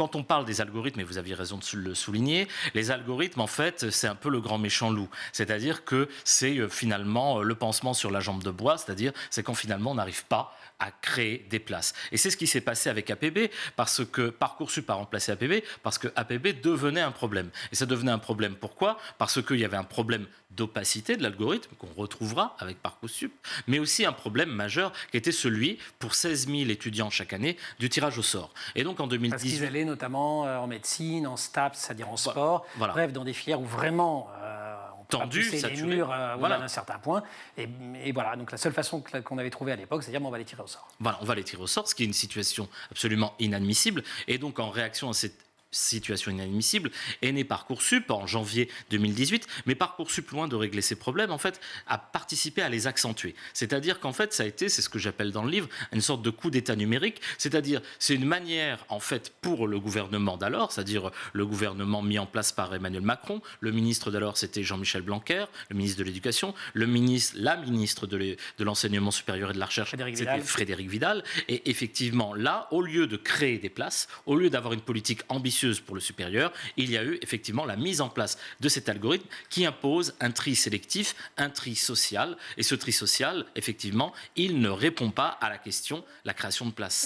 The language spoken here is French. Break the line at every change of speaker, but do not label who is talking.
quand on parle des algorithmes, et vous aviez raison de le souligner, les algorithmes, en fait, c'est un peu le grand méchant loup. C'est-à-dire que c'est finalement le pansement sur la jambe de bois, c'est-à-dire c'est quand finalement on n'arrive pas à créer des places. Et c'est ce qui s'est passé avec APB, parce que Parcoursup a remplacé APB, parce que APB devenait un problème. Et ça devenait un problème, pourquoi ? Parce qu'il y avait un problème d'opacité de l'algorithme, qu'on retrouvera avec Parcoursup, mais aussi un problème majeur, qui était celui, pour 16 000 étudiants chaque année, du tirage au sort. Et donc en 2018...
Parce qu'ils allaient notamment en médecine, en STAPS, c'est-à-dire en sport, voilà. Bref, dans des filières où vraiment...
tendu,
saturé, les murs voilà. D'un certain point. Et voilà, donc la seule façon qu'on avait trouvée à l'époque, c'est de dire on va les tirer au sort.
Voilà, on va les tirer au sort, ce qui est une situation absolument inadmissible. Et donc en réaction à cette situation inadmissible, est né Parcoursup en janvier 2018, mais Parcoursup, loin de régler ces problèmes, en fait, a participé à les accentuer. C'est-à-dire qu'en fait, ça a été, c'est ce que j'appelle dans le livre, une sorte de coup d'État numérique, c'est-à-dire, c'est une manière, en fait, pour le gouvernement d'alors, c'est-à-dire le gouvernement mis en place par Emmanuel Macron, le ministre d'alors, c'était Jean-Michel Blanquer, le ministre de l'Éducation, la ministre de l'Enseignement supérieur et de la Recherche, c'était Frédérique Vidal, et effectivement, là, au lieu de créer des places, au lieu d'avoir une politique ambitieuse pour le supérieur, il y a eu effectivement la mise en place de cet algorithme qui impose un tri sélectif, un tri social. Et ce tri social, effectivement, il ne répond pas à la question, la création de places.